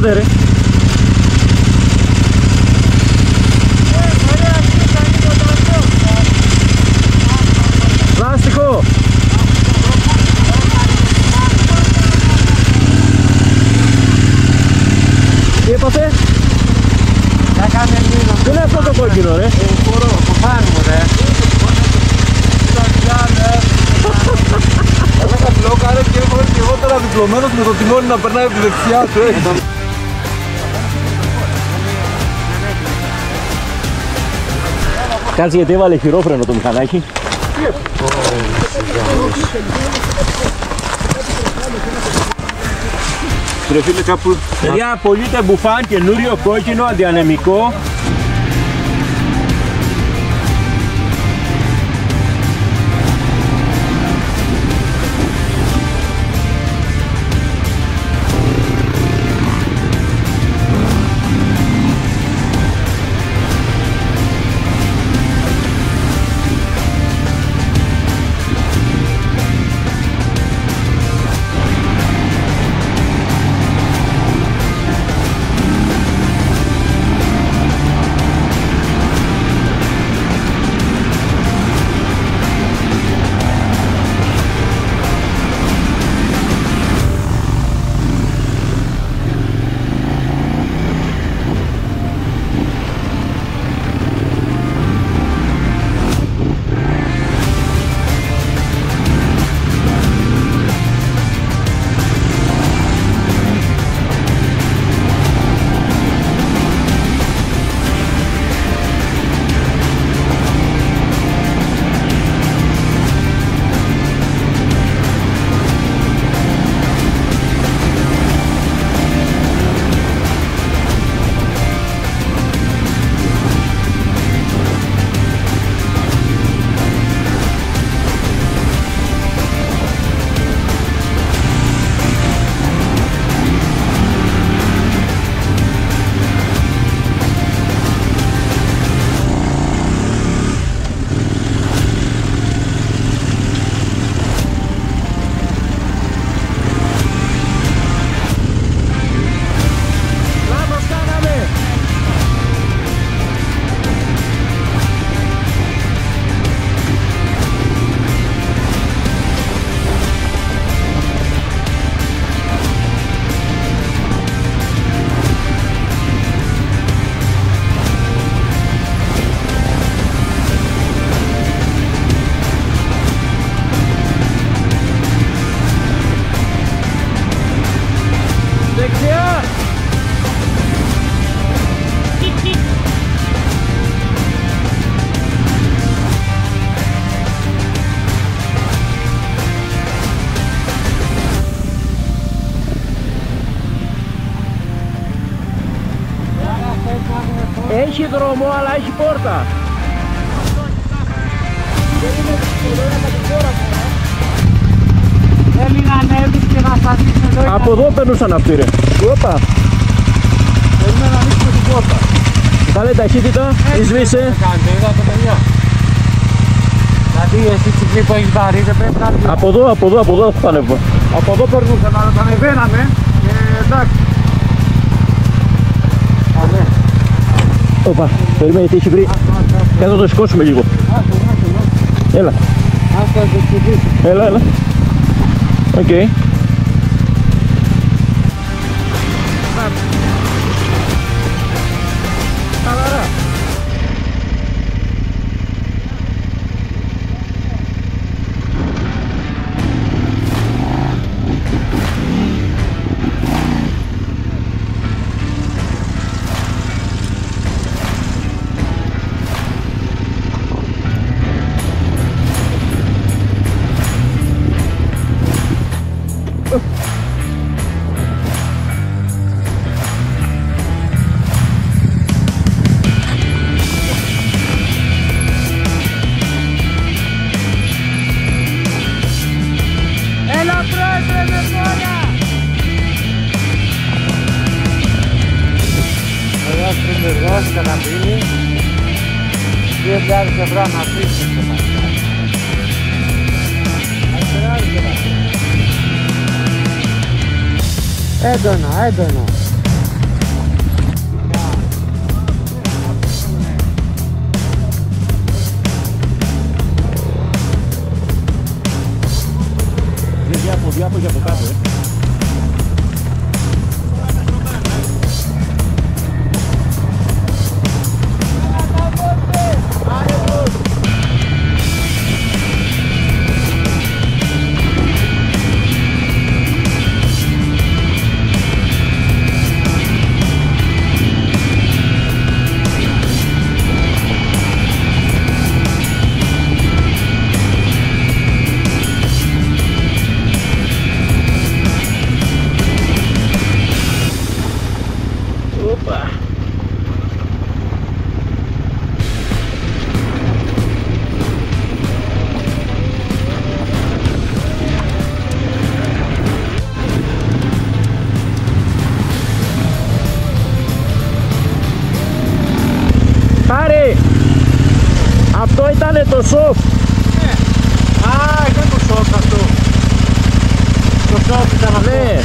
πάτε ρε? Πλάστικο! Τι έπαθε? Τι είναι αυτό το κόκκινο ρε? Το φάνουμε ρε. Ένα μπλόκαρε και εγώ τώρα διπλωμένος με το τιμόνι να περνάει από τη δεξιά του. Κάτσε γιατί έβαλε χειρόφρενο το μηχανάκι. Ρε φίλε κάπου... Παιδιά, πωλείται μπουφάν καινούριο κόκκινο αντιανεμικό. Έχει δρόμο αλλά έχει πόρτα. Θέλει να ανέβεις και να σταθείς εδώ. Από εδώ περνούσαν αυτοί ρε. Όπα. Θέλουμε να ανοίξουμε την πόρτα. Καλή ταχύτητα, σβήσε. Είδατε παιδιά. Δηλαδή εσύ τσικλή που έχεις βαρύ δεν πρέπει να... Από εδώ θα ανέβω. Από εδώ περνούσαν, αλλά τα ανεβαίναμε και εντάξει. Αμέ. Όπα, περιμένει τι έχει βρει. Κάτω το σηκώσουμε λίγο. Έλα. Έλα. Οκ. Καταπίνει 2.000 ευρώ να αφήσεις το μαθήμα. Έντονα. από διάφοροι από κάτω, αυτό ήταν το σοφ. Α, ήταν το σοφ αυτό. Το σοφ ήταν αυτό. Ναι.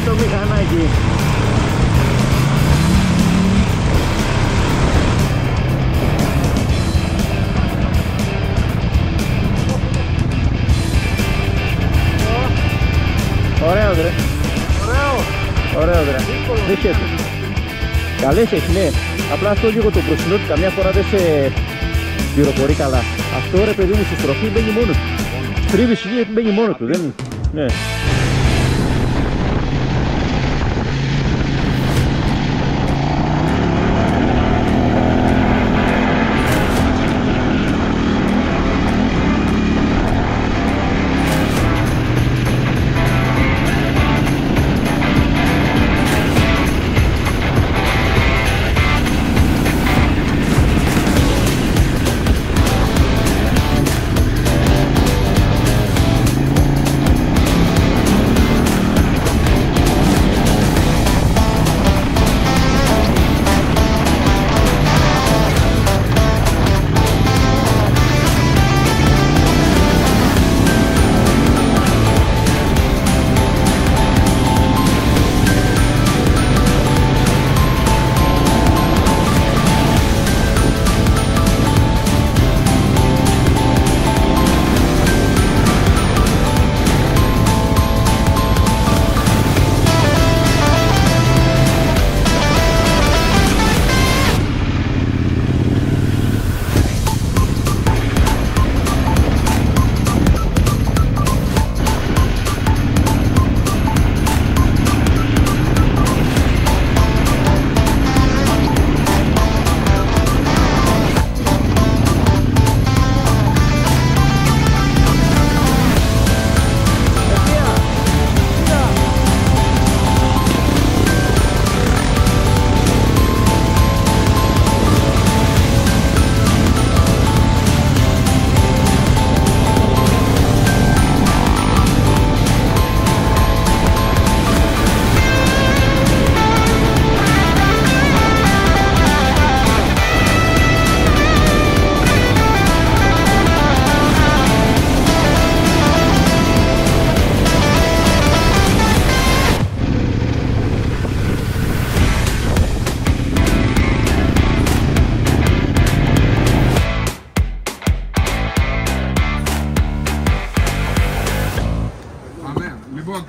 το μηχανάκι. Ωραίος ρε. Ωραίος ρε. Δείχε. Καλές έχει, ναι. Απλά αυτό λίγο το μπροστινό του καμιά φορά δεν σε πληροφορεί καλά. Αυτό ρε παιδί μου στη στροφή μπαίνει μόνο του. Τρίβει σιγή μπαίνει μόνο του. Ναι.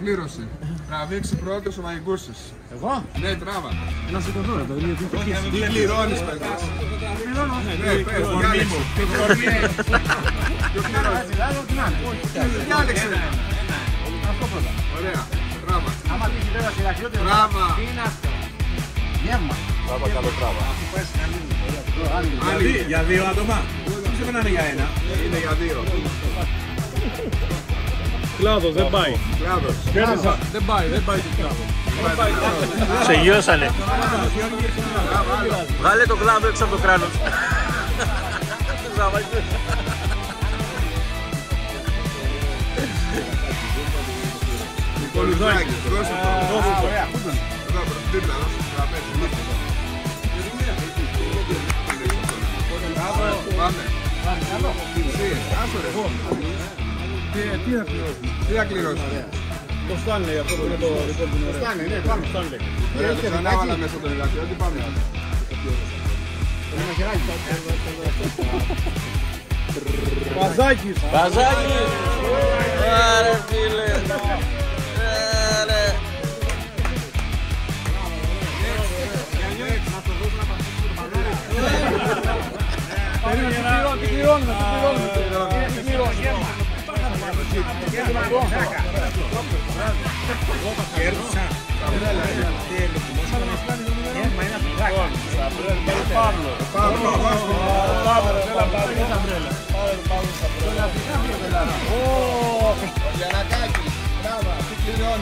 Κλήρωση. Τραβήξει πρώτος ο Μαϊκούσης. Εγώ? Ναι, τράβα. Να σου το δω εδώ. Τι κληρώνεις παιδιά. Πληρώνω. Ναι, πες, διάλεξε. Ποιο κληρώνεις. Διάλεξε. Αυτό πρώτα. Ωραία, τράβα. Άμα τύχει βέβαια σειραχιότητα. Τράβα. Τι είναι αυτό. Γέμμα. Τράβα, καλό τράβα. Για δύο άτομα. Δεν είναι για ένα. Είναι για δύο. Κλάδος, δεν πάει. Κλάδος. Κέρδισα. Δεν πάει το κλάδο. Σε γιώσανε. Βγάλε το κλάδο έξω από το κράνος. Νικολουδάκη, δώσε το. Ωραία. Πού ήταν. Εδώ, δίπλα, δώσε το τραπέζι. Πάμε. Άσο ρε. Τι θα κληρώσουμε. Τι θα κληρώσεις. Το Stanley, αυτό που είναι το δικό του νερό. Φτάνε, ναι, πάμε. Ωραία, το ξανάβαλα μέσα τον ηλιακό. Τι πάμε. Ένα χεράκι. Παζάκης. Παζάκης! Άρε φίλε! Άρε! Τι πληρώνουμε. Κέρδισα. Γιαννακάκη, μπράβο,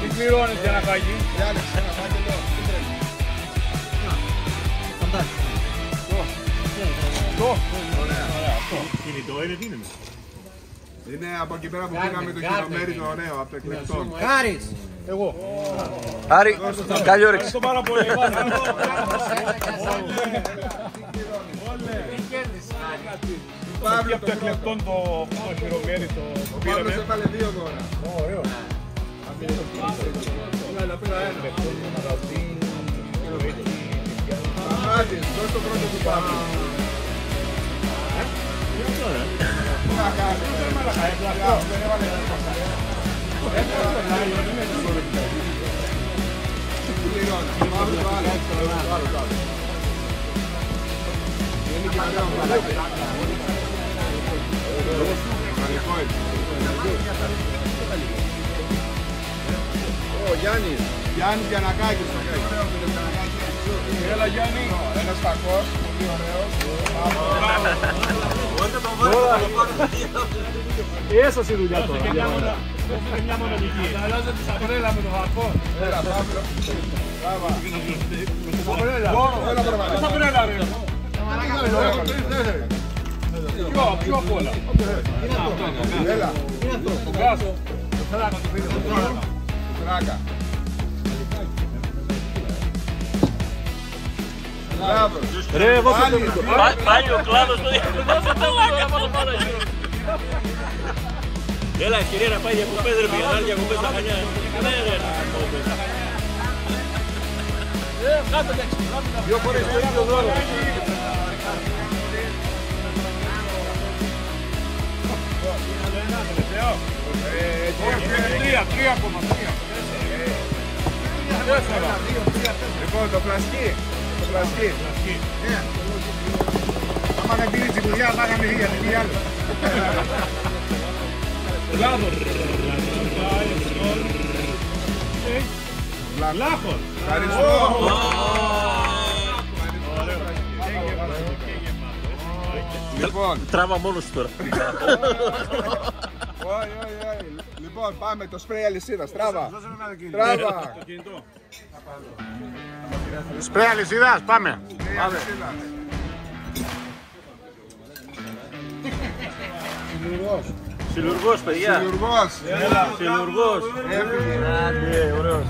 τι Πληρώνεις Γιαννακάκη. διάλεξε ένα φάκελο. Κινητό είναι, τι είναι. Είναι από εκεί πέρα που πήγαμε το χειρομέριτο ωραίο, από το εκλεκτόν. Χάρης. Εγώ. Άρη, καλή όρεξη. Ευχαριστώ πάρα πολύ. Παύλο Από το εκλεκτόν το χειρομέριτο που Ο Παύλος πήραμε. έβαλε 2 δώρα. Ωραίο. Έλα, πήρα ένα. Σταμάτης, δώσ' το πρώτο του Παύλου. Τι να κάνεις, δεν έβαλε τίποτα. Πληρώνει. Παύλο, το άλλο. Είναι και ωραίο μαλάκι. Γαλλικό είναι. Γιάννης Γιαννακάκης. Έλα Γιάννη. Ένας φακός, πολύ ωραίος. Έσωσε η δουλειά τώρα. Δώσε μια μοναδική. Αλλάζω τη σαπρέλα με το φακό. Έλα, Παύλο. Έλα προβάλλα. Σαπρέλα ρε. Πιο απ' όλα. Έλα. Το γκάζο. Το φράκα το πήρε. Τράκα. Μπράβο. Ρε, εγώ Πάλι ο κλάδος το δώσε τα λάκια πάνω γύρω. Έλα, ευκαιρία να πάει διακοπές ρε πήγαινε, άλλοι διακοπές στα Χανιά. Ναι ρε, δύο φορές το ίδιο δώρο. Τρία ακόμα. Λοιπόν, το πλασκί. Άμα δεν πήρε τη δουλειά, θα είχαμε για την άλλη. Μπράβο. Λάχος. Ευχαριστώ. Λοιπόν, τράβα μόνος τώρα. όχι. Λοιπόν, πάμε το σπρέι αλυσίδας. Τράβα. Τράβα. Σπρέι αλυσίδας, πάμε. Συλλουργός, παιδιά. Συλλουργός. Έφυγε. Ωραίος.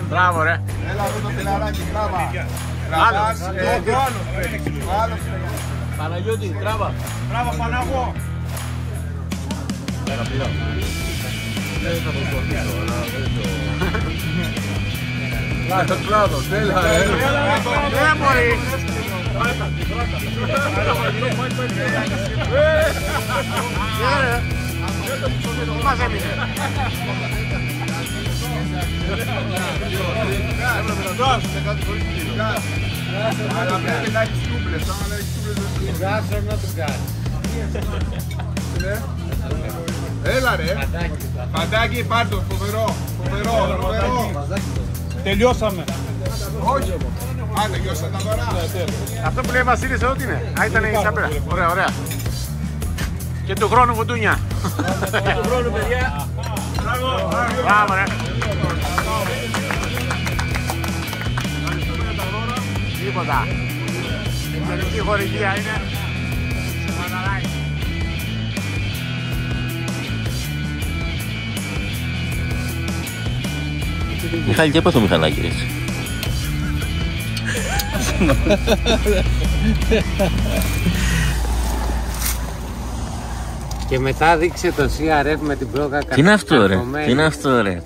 Μπράβο ρε. Έλα εδώ το φιλαράκι. Τράβα. Άλλος. Παναγιώτη, τράβα. Μπράβο Παναγώ. Το κλάδος. Έλα. Δεν μπορεί. Μας έμεινε. Αλλά πρέπει να έχεις τούμπλες. Άμα δεν έχεις τούμπλες δεν σου να το κάνεις. Έλα ρε. Παντάκι πάρτο. Φοβερό. Τελειώσαμε. Όχι. Α, τελειώσατε τα δωρά. Αυτό που λέει ο Βασίλης εδώ τι είναι. Α, ήταν η σαπρέλα. Ωραία. Και του χρόνου βουντούνια. Του χρόνου, παιδιά. Μπράβο ρε. Τίποτα. Η τελική χορηγία είναι Μιχάλη, τι έπαθε το μηχανάκι ρε. Και μετά δείξε το CRF με την πρόγα. Τι είναι αυτό ρε.